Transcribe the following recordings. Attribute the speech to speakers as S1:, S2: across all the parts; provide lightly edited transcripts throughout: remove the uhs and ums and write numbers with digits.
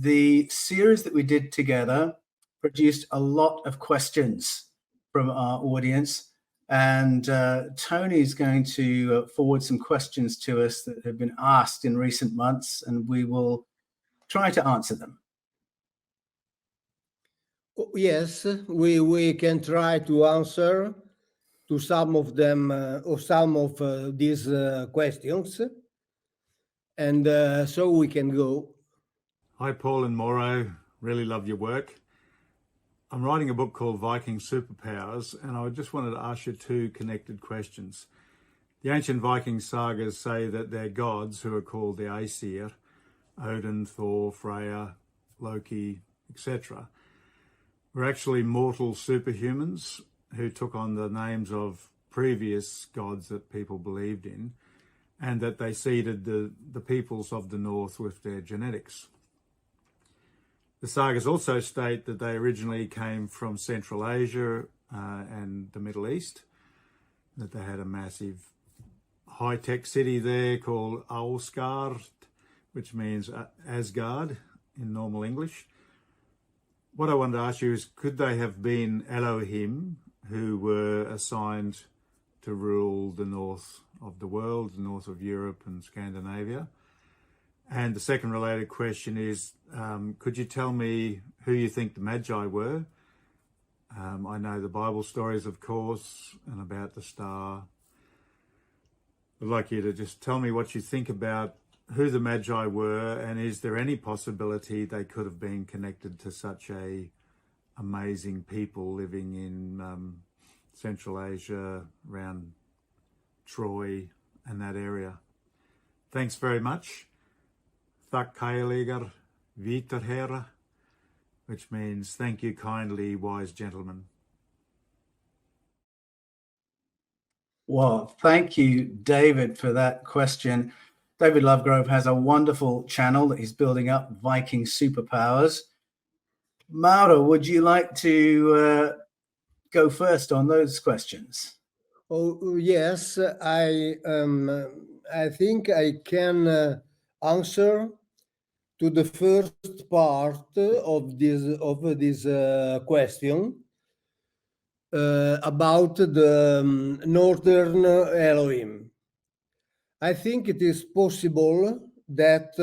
S1: the series that we did together produced a lot of questions from our audience, and Tony's going to forward some questions to us that have been asked in recent months, and we will try to answer them.
S2: Yes, we can try to answer to some of them, or some of these questions, and so we can go.
S3: Hi, Paul and Mauro. Really love your work. I'm writing a book called Viking Superpowers, and I just wanted to ask you two connected questions. The ancient Viking sagas say that their gods, who are called the Aesir, Odin, Thor, Freya, Loki, etc., were actually mortal superhumans who took on the names of previous gods that people believed in, and that they seeded the peoples of the north with their genetics. The sagas also state that they originally came from Central Asia and the Middle East, that they had a massive high-tech city there called Aulskard, which means Asgard in normal English. What I wanted to ask you is, could they have been Elohim who were assigned to rule the north of the world, the north of Europe and Scandinavia? And the second related question is, could you tell me who you think the Magi were? I know the Bible stories, of course, and about the star. I'd like you to just tell me what you think about who the Magi were, and is there any possibility they could have been connected to such a amazing people living in Central Asia, around Troy and that area? Thanks very much. Thak kailigar vitarhera, which means thank you kindly, wise gentlemen.
S1: Well, thank you, David, for that question. David Lovegrove has a wonderful channel that he's building up, Viking Superpowers. Mauro, would you like to go first on those questions?
S2: Oh yes, I think I can answer to the first part of this question about the northern Elohim. I think it is possible that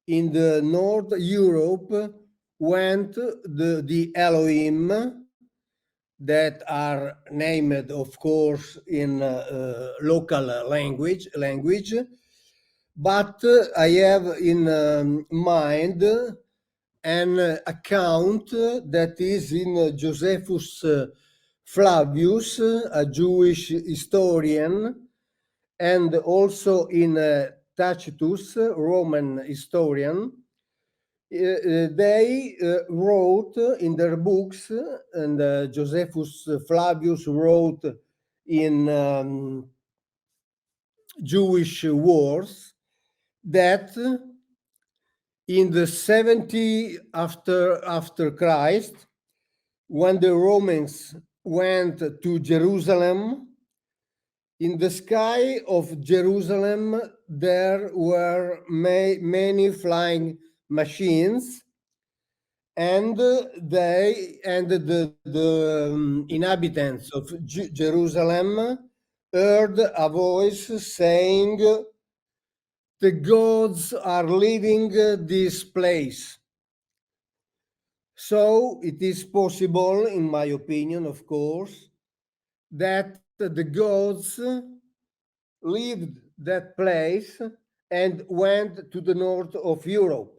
S2: in the North Europe went the Elohim that are named, of course, in local language, but I have in mind an account that is in Josephus Flavius, a Jewish historian, and also in Tacitus, Roman historian. They wrote in their books, and Josephus Flavius wrote in Jewish wars, that in the 70 after Christ, when the Romans went to Jerusalem, in the sky of Jerusalem there were many flying machines, and the inhabitants of Jerusalem heard a voice saying, "The gods are leaving this place." So it is possible, in my opinion, of course, that the gods left that place and went to the north of Europe.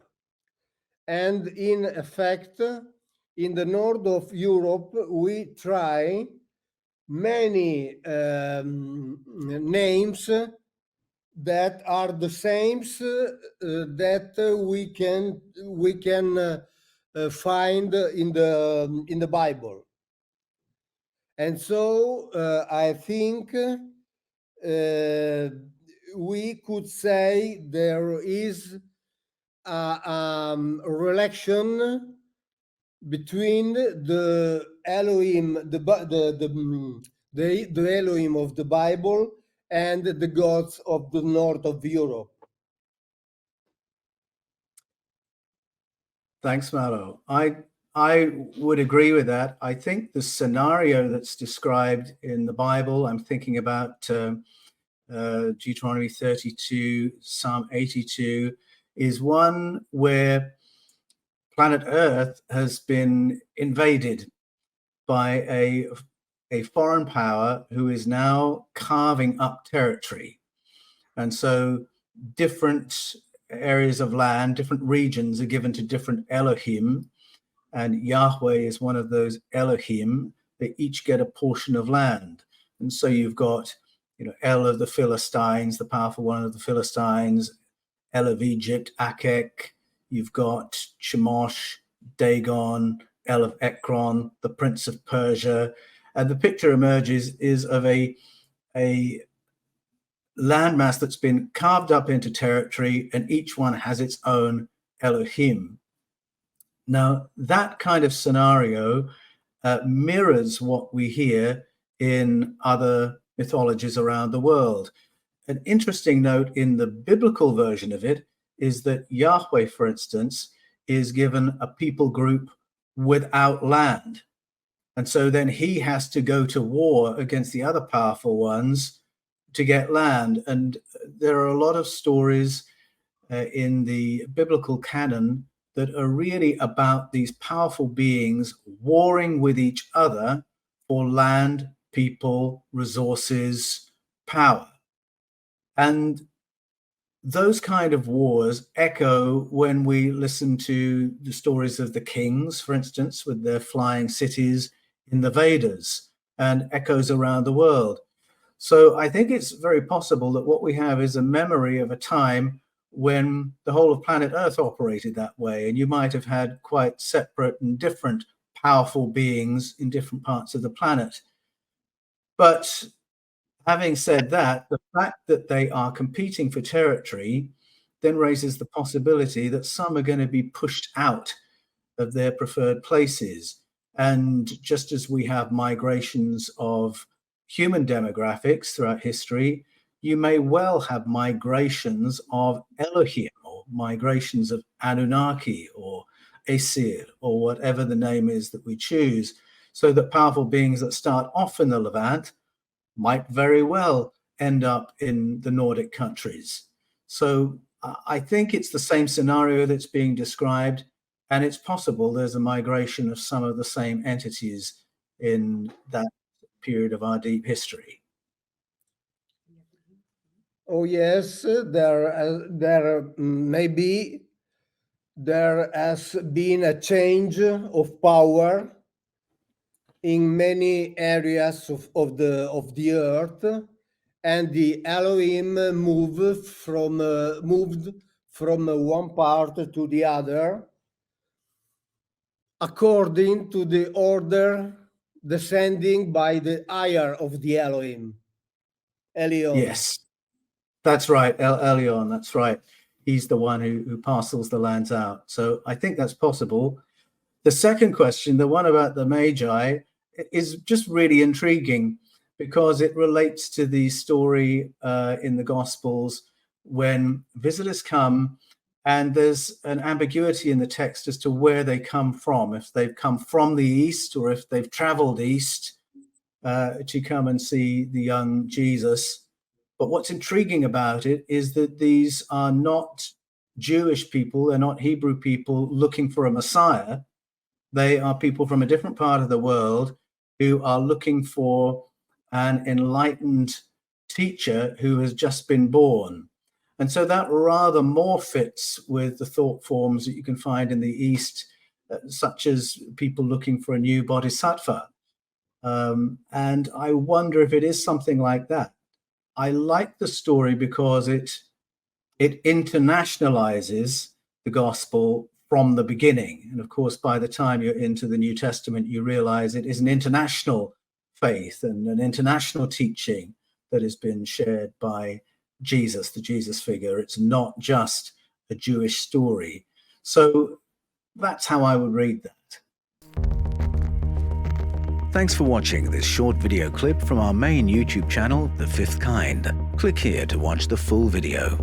S2: And in effect, in the north of Europe, we try many names that are the same that we can find in the Bible. And so I think we could say there is a relation between the Elohim, the Elohim of the Bible, and the gods of the north of Europe.
S1: Thanks, Mauro. I would agree with that. I think the scenario that's described in the Bible, I'm thinking about Deuteronomy 32, Psalm 82, is one where planet Earth has been invaded by a foreign power who is now carving up territory. And so different areas of land, different regions are given to different Elohim, and Yahweh is one of those Elohim. They each get a portion of land. And so you've got, El of the Philistines, the powerful one of the Philistines, El of Egypt, Akek. You've got Chemosh, Dagon, El of Ekron, the prince of Persia. And the picture emerges is of a landmass that's been carved up into territory, and each one has its own Elohim. Now, that kind of scenario mirrors what we hear in other mythologies around the world. An interesting note in the biblical version of it is that Yahweh, for instance, is given a people group without land. And so then he has to go to war against the other powerful ones to get land. And there are a lot of stories in the biblical canon that are really about these powerful beings warring with each other for land, people, resources, power. And those kind of wars echo when we listen to the stories of the kings, for instance, with their flying cities in the Vedas, and echoes around the world. So I think it's very possible that what we have is a memory of a time when the whole of planet Earth operated that way, and you might have had quite separate and different powerful beings in different parts of the planet. But having said that, the fact that they are competing for territory then raises the possibility that some are going to be pushed out of their preferred places. And just as we have migrations of human demographics throughout history, you may well have migrations of Elohim, or migrations of Anunnaki or Aesir, or whatever the name is that we choose, so that powerful beings that start off in the Levant might very well end up in the Nordic countries. So I think it's the same scenario that's being described, and it's possible there's a migration of some of the same entities in that period of our deep history.
S2: Oh yes, maybe there has been a change of power in many areas of the earth, and the Elohim moved from one part to the other according to the order descending by the higher of the Elohim. Elion.
S1: Yes, that's right. Elion, that's right. He's the one who parcels the lands out. So I think that's possible. The second question, the one about the Magi, is just really intriguing because it relates to the story in the Gospels when visitors come, and there's an ambiguity in the text as to where they come from, if they've come from the east or if they've traveled east to come and see the young Jesus. But what's intriguing about it is that these are not Jewish people, they're not Hebrew people looking for a Messiah. They are people from a different part of the world who are looking for an enlightened teacher who has just been born. And so that rather more fits with the thought forms that you can find in the East, such as people looking for a new bodhisattva. And I wonder if it is something like that. I like the story because it internationalizes the gospel from the beginning. And of course, by the time you're into the New Testament, you realize it is an international faith and an international teaching that has been shared by Jesus, the Jesus figure. It's not just a Jewish story. So that's how I would read that.
S4: Thanks for watching this short video clip from our main YouTube channel, The Fifth Kind. Click here to watch the full video.